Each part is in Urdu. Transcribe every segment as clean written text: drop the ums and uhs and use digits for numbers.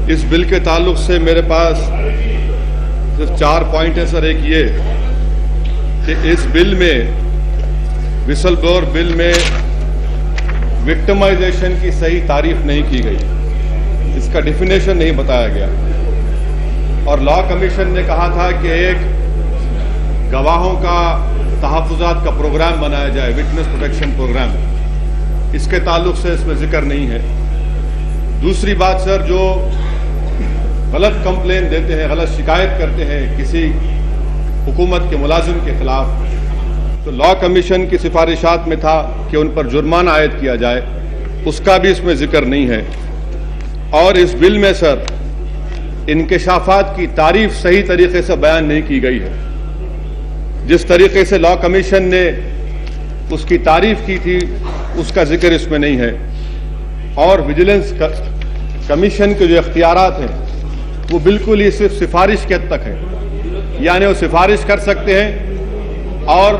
اس بل کے تعلق سے میرے پاس صرف 4 پوائنٹ ہیں سر. ایک یہ کہ اس بل میں وسل بلور بل میں وکٹمائزیشن کی صحیح تعریف نہیں کی گئی, اس کا ڈیفینیشن نہیں بتایا گیا, اور لا کمیشن نے کہا تھا کہ ایک گواہوں کا تحفظات کا پروگرام بنایا جائے, وٹنس پروٹیکشن پروگرام, اس کے تعلق سے اس میں ذکر نہیں ہے. دوسری بات سر, جو غلط کمپلین دیتے ہیں, غلط شکایت کرتے ہیں کسی حکومت کے ملازم کے خلاف, تو لا کمیشن کی سفارشات میں تھا کہ ان پر جرمانہ عائد کیا جائے, اس کا بھی اس میں ذکر نہیں ہے. اور اس بل میں سر انکشافات کی تعریف صحیح طریقے سے بیان نہیں کی گئی ہے. جس طریقے سے لا کمیشن نے اس کی تعریف کی تھی اس کا ذکر اس میں نہیں ہے. اور ویجیلنس کمیشن کے جو اختیارات ہیں وہ بالکل ہی صرف سفارش کے حد تک ہیں, یعنی وہ سفارش کر سکتے ہیں, اور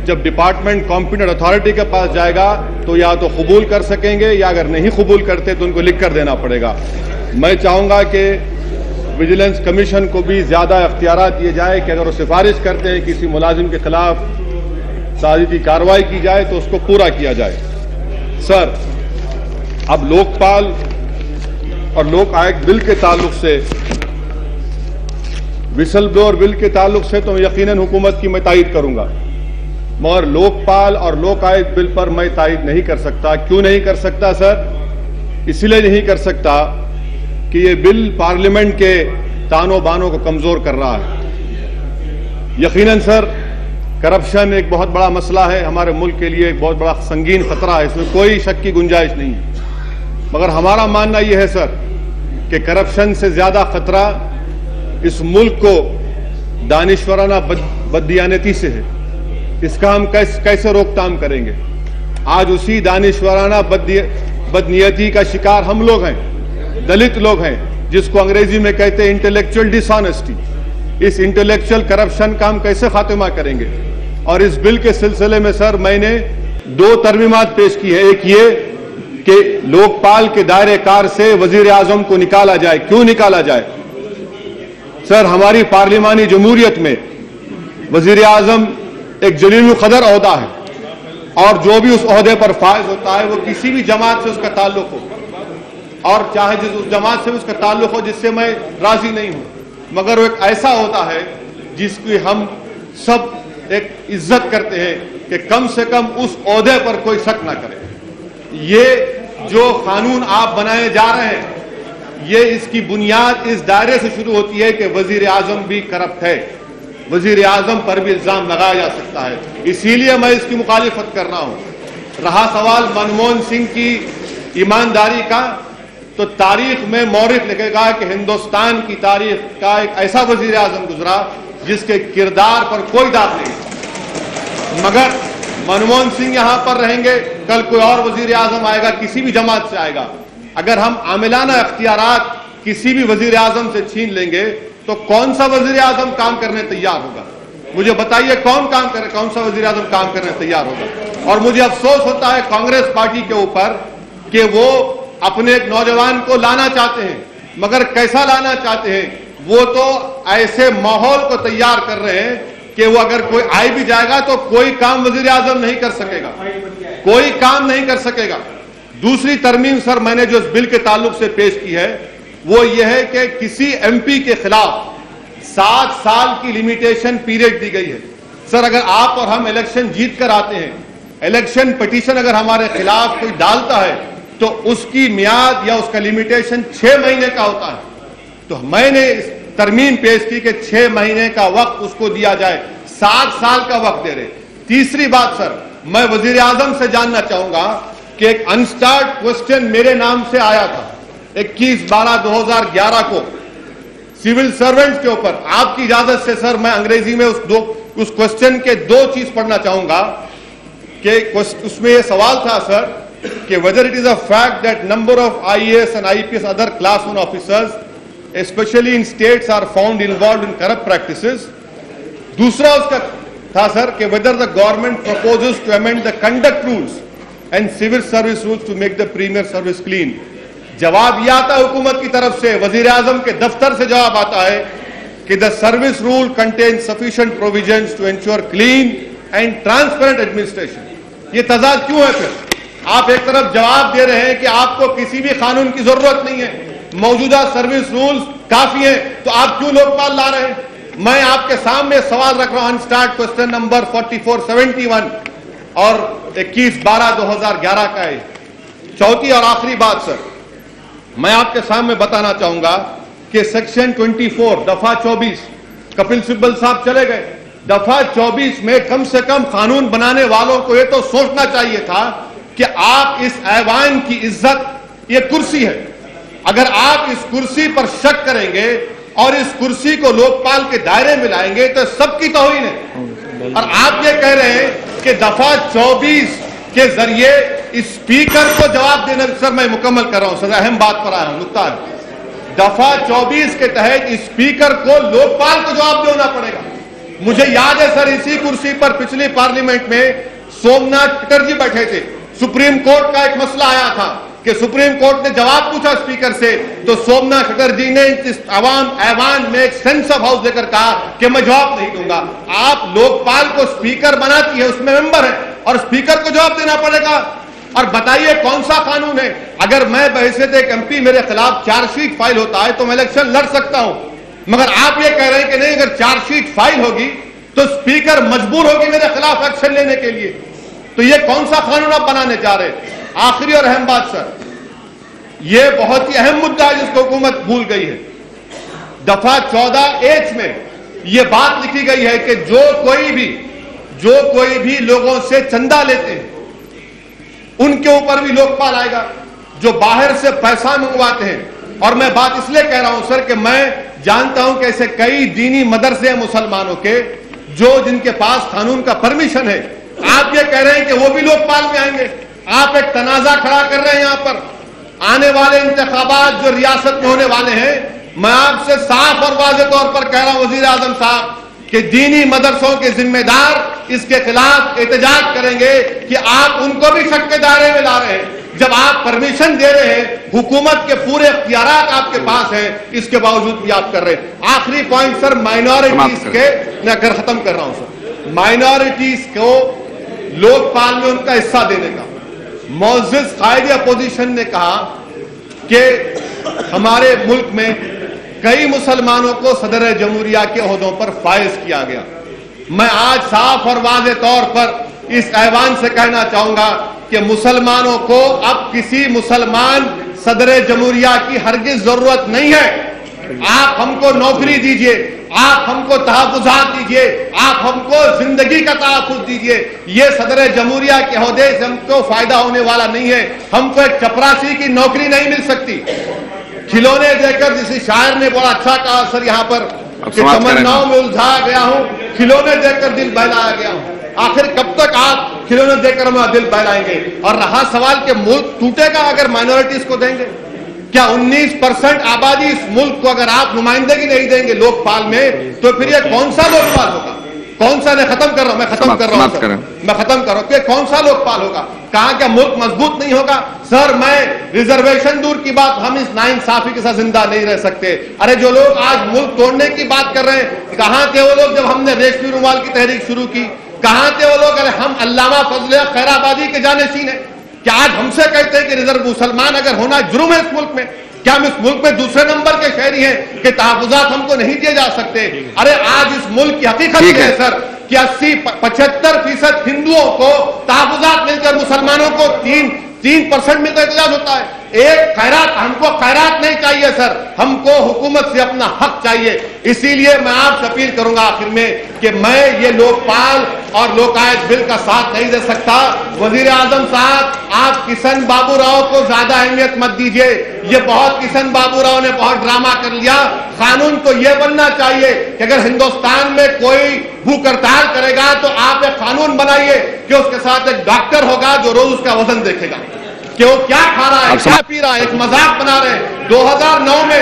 جب ڈپارٹمنٹ کمپیٹنٹ اتھارٹی کے پاس جائے گا تو یا تو قبول کر سکیں گے, یا اگر نہیں قبول کرتے تو ان کو لکھ کر دینا پڑے گا. میں چاہوں گا کہ ویجیلنس کمیشن کو بھی زیادہ اختیارات دیے جائے کہ اگر وہ سفارش کرتے ہیں کسی ملازم کے خلاف تعزیتی کارروائی کی جائے تو اس کو پورا کیا جائے. سر, اب لوک پال اور لوک آیوگ بل کے تعلق سے, وسل بلور بل کے تعلق سے تو یقیناً حکومت کی میں تائید کروں گا, مگر لوک پال اور لوک آیوگ بل پر میں تائید نہیں کر سکتا. کیوں نہیں کر سکتا سر؟ اس لیے نہیں کر سکتا کہ یہ بل پارلیمنٹ کے تانوں بانوں کو کمزور کر رہا ہے. یقیناً سر کرپشن ایک بہت بڑا مسئلہ ہے, ہمارے ملک کے لیے ایک بہت بڑا سنگین خطرہ ہے, اس میں کوئی شک کی گنجائش نہیں ہے. مگر ہمارا ماننا یہ ہے سر کہ کرپشن سے زیادہ خطرہ اس ملک کو دانشورانہ بددیانتی سے ہے. اس کا ہم کیسے روک تھام کریں گے؟ آج اسی دانشورانہ بدنیتی کا شکار ہم لوگ ہیں, دلت لوگ ہیں, جس کو انگریزی میں کہتے ہیں انٹلیکچوئل ڈس آنیسٹی. اس انٹلیکچوئل کرپشن کا ہم کیسے خاتمہ کریں گے؟ اور اس بل کے سلسلے میں سر میں نے 2 ترمیمات پیش کی ہے. ایک یہ کہ لوک پال کے دائرے کار سے وزیر اعظم کو نکالا جائے. کیوں نکالا جائے؟ سر, ہماری پارلیمانی جمہوریت میں وزیر اعظم ایک جلیل القدر عہدہ ہے, اور جو بھی اس عہدے پر فائز ہوتا ہے وہ کسی بھی جماعت سے اس کا تعلق ہو, اور چاہے اس جماعت سے اس کا تعلق ہو جس سے میں راضی نہیں ہوں, مگر وہ ایک ایسا ہوتا ہے جس کی ہم سب ایک عزت کرتے ہیں کہ کم سے کم اس عہدے پر کوئی شک نہ کرے. یہ جو قانون آپ بنائے جا رہے ہیں, یہ اس کی بنیاد اس دائرے سے شروع ہوتی ہے کہ وزیر اعظم بھی کرپٹ ہے, وزیر اعظم پر بھی الزام لگایا جا سکتا ہے. اسی لیے میں اس کی مخالفت کر رہا ہوں. رہا سوال منموہن سنگھ کی ایمانداری کا, تو تاریخ میں مورخ لکھے گا کہ ہندوستان کی تاریخ کا ایک ایسا وزیر اعظم گزرا جس کے کردار پر کوئی داغ نہیں. مگر منموہن سنگھ یہاں پر رہیں گے, کل کوئی اور وزیر اعظم آئے گا, کسی بھی جماعت سے آئے گا. اگر ہم عاملانہ اختیارات کسی بھی وزیر اعظم سے چھین لیں گے تو کون سا وزیر اعظم کام کرنے تیار ہوگا؟ مجھے بتائیے کون سا وزیر اعظم کام کرنے تیار ہوگا؟ اور مجھے افسوس ہوتا ہے کانگریس پارٹی کے اوپر کہ وہ اپنے ایک نوجوان کو لانا چاہتے ہیں, مگر کیسا لانا چاہتے ہیں؟ وہ تو ایسے ماحول کو تیار کر رہے ہیں کہ وہ اگر کوئی آئی بھی جائے گا تو کوئی کام وزیر اعظم نہیں کر سکے گا, کوئی کام نہیں کر سکے گا. دوسری ترمیم سر میں نے جو اس بل کے تعلق سے پیش کی ہے وہ یہ ہے کہ کسی ایم پی کے خلاف 7 سال کی لیمیٹیشن پیریڈ دی گئی ہے. سر, اگر آپ اور ہم الیکشن جیت کر آتے ہیں, الیکشن پٹیشن اگر ہمارے خلاف کوئی ڈالتا ہے تو اس کی میعاد یا اس کا لیمیٹیشن 6 مہینے کا ہوتا ہے. تو میں نے ترمیم پیش کی کہ 6 مہینے کا وقت اس کو دیا جائے, 7 سال کا وقت دے رہے. تیسری بات سر, میں وزیر اعظم سے جاننا چاہوں گا کہ ایک انسٹارٹ کوسچن میرے نام سے آیا تھا 21/12/2011 کو سول سرونٹ کے اوپر. آپ کی اجازت سے سر میں انگریزی میں اس کوسچن کے 2 چیز پڑھنا چاہوں گا کہ اس میں یہ سوال تھا سر کہ whether it is a fact that number of IAS and IPS other class 1 officers especially in states are found involved in corrupt practices. دوسرا اس کا تھا سر کہ whether the government proposes to amend the conduct rules and civil service rules to make the premier service clean. جواب یہ آتا ہے حکومت کی طرف سے, وزیر اعظم کے دفتر سے جواب آتا ہے کہ the service rule contains sufficient provisions to ensure clean and transparent administration. یہ تضاد کیوں ہے پھر؟ آپ ایک طرف جواب دے رہے ہیں کہ آپ کو کسی بھی قانون کی ضرورت نہیں ہے, موجودہ سروس رولز کافی ہیں, تو آپ کیوں لوک پال لا رہے ہیں؟ میں آپ کے سامنے سوال رکھ رہا ہوں, اسٹارٹ کوسچن نمبر 4471 اور 21/12/2011 کا ہے. چوتھی اور آخری بات سر, میں آپ کے سامنے بتانا چاہوں گا کہ سیکشن 24 دفعہ 24, کپل سبل صاحب چلے گئے, دفعہ 24 میں کم سے کم قانون بنانے والوں کو یہ تو سوچنا چاہیے تھا کہ آپ اس ایوان کی عزت, یہ کرسی ہے, اگر آپ اس کرسی پر شک کریں گے اور اس کرسی کو لوک پال کے دائرے میں لائیں گے تو سب کی توہین ہے. اور آپ یہ کہہ رہے ہیں کہ دفعہ 24 کے ذریعے اسپیکر کو جواب دینا, سر میں مکمل کر رہا ہوں, سر اہم بات پر آیا ہوں, نکتہ ہے, دفعہ 24 کے تحت اسپیکر کو لوک پال کو جواب دینا پڑے گا. مجھے یاد ہے سر, اسی کرسی پر پچھلی پارلیمنٹ میں سومناتھ چٹرجی بیٹھے تھے, سپریم کورٹ کا ایک مسئلہ آیا تھا کہ سپریم کورٹ نے جواب پوچھا اسپیکر سے, تو سومناتھ چٹرجی نے اس ایوان میں ایک سینس آف ہاؤس دے کر کہا کہ میں جواب نہیں دوں گا. آپ لوک پال کو اسپیکر بناتی ہے, اس میں ممبر ہے, اور اسپیکر کو جواب دینا پڑے گا. اور بتائیے کون سا قانون ہے؟ اگر میں بحیثیت ایک ایم پی میرے خلاف چارج شیٹ فائل ہوتا ہے تو میں الیکشن لڑ سکتا ہوں, مگر آپ یہ کہہ رہے ہیں کہ نہیں, اگر چارج شیٹ فائل ہوگی تو اسپیکر مجبور ہوگی میرے خلاف ایکشن لینے کے لیے. تو یہ کون سا قانون آپ بنانے جا رہے ہیں؟ آخری اور اہم بات سر, یہ بہت ہی اہم مدعا ہے جس کو حکومت بھول گئی ہے. دفعہ 14H میں یہ بات لکھی گئی ہے کہ جو کوئی بھی لوگوں سے چندہ لیتے ہیں ان کے اوپر بھی لوک پال آئے گا, جو باہر سے پیسہ منگواتے ہیں. اور میں بات اس لیے کہہ رہا ہوں سر کہ میں جانتا ہوں کہ ایسے کئی دینی مدرسے ہیں مسلمانوں کے جن کے پاس قانون کا پرمیشن ہے. آپ یہ کہہ رہے ہیں کہ وہ بھی لوک پال میں آئیں گے. آپ ایک تنازع کھڑا کر رہے ہیں یہاں پر. آنے والے انتخابات جو ریاست میں ہونے والے ہیں, میں آپ سے صاف اور واضح طور پر کہہ رہا ہوں وزیر اعظم صاحب کہ دینی مدرسوں کے ذمہ دار اس کے خلاف احتجاج کریں گے کہ آپ ان کو بھی شک کے دائرے میں لا رہے ہیں. جب آپ پرمیشن دے رہے ہیں, حکومت کے پورے اختیارات آپ کے پاس ہیں, اس کے باوجود بھی آپ کر رہے ہیں. آخری پوائنٹ سر, مائنورٹیز کے, میں ختم کر رہا ہوں سر, مائنورٹیز کو لوک پال میں ان کا حصہ دینے کا. معزز قائد اپوزیشن نے کہا کہ ہمارے ملک میں کئی مسلمانوں کو صدر جمہوریہ کے عہدوں پر فائز کیا گیا. میں آج صاف اور واضح طور پر اس ایوان سے کہنا چاہوں گا کہ مسلمانوں کو اب کسی مسلمان صدر جمہوریہ کی ہرگز ضرورت نہیں ہے. آپ ہم کو نوکری دیجئے, آپ ہم کو تحفظات دیجئے, آپ ہم کو زندگی کا تحفظ دیجئے. یہ صدر جمہوریہ کے عہدے سے ہم کو فائدہ ہونے والا نہیں ہے. ہم کو ایک چپراسی کی نوکری نہیں مل سکتی. کھلونے دے کر, جسے شاعر نے بڑا اچھا کہا سر یہاں پر کہ تمناؤں میں الجھا گیا ہوں, کھلونے دے کر دل بہلایا گیا ہوں. آخر کب تک آپ کھلونے دے کر ہمارا دل بہلائیں گے؟ اور رہا سوال کہ ملک ٹوٹے گا اگر مائنورٹیز کو دیں گے. کیا 19% آبادی اس ملک کو اگر آپ نمائندگی نہیں دیں گے لوک پال میں, تو پھر یہ کون سا لوک پال ہوگا؟ کون سا؟ میں ختم کر رہا ہوں, میں ختم کر رہا ہوں کہ کون سا لوک پال ہوگا؟ کہاں کیا ملک مضبوط نہیں ہوگا؟ سر میں ریزرویشن دور کی بات, ہم اس ناانصافی کے ساتھ زندہ نہیں رہ سکتے. ارے جو لوگ آج ملک توڑنے کی بات کر رہے ہیں, کہاں تھے وہ لوگ جب ہم نے ریشمی رومال کی تحریک شروع کی؟ کہاں تھے وہ لوگ؟ ارے ہم علامہ فضل خیر آبادی کے جانشین ہیں. کیا آج ہم سے کہتے ہیں کہ ریزرو مسلمان اگر ہونا جرم ہے اس ملک میں؟ کیا ہم اس ملک میں دوسرے نمبر کے شہری ہیں کہ تحفظات ہم کو نہیں دیے جا سکتے؟ ارے آج اس ملک کی حقیقت یہ ہے سر کہ 80-75% ہندوؤں کو تحفظات مل کر مسلمانوں کو 3% میں تو احتجاج ہوتا ہے. ایک خیرات, ہم کو خیرات نہیں چاہیے سر, ہم کو حکومت سے اپنا حق چاہیے. اسی لیے میں آپ سے اپیل کروں گا آخر میں کہ میں یہ لوک پال اور لوکایت بل کا ساتھ نہیں دے سکتا. وزیر اعظم صاحب, آپ کشن بابو راؤ کو زیادہ اہمیت مت دیجیے. یہ بہت کشن بابو راؤ نے بہت ڈرامہ کر لیا. قانون تو یہ بننا چاہیے کہ اگر ہندوستان میں کوئی بھوک ہڑتال کرے گا تو آپ ایک قانون بنائیے کہ اس کے ساتھ ایک ڈاکٹر ہوگا جو روز اس کا وزن دیکھے گا کہ وہ کیا کھا رہا ہے, کیا پی رہا ہے. ایک مذاق بنا رہے ہیں. 2009 میں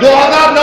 2009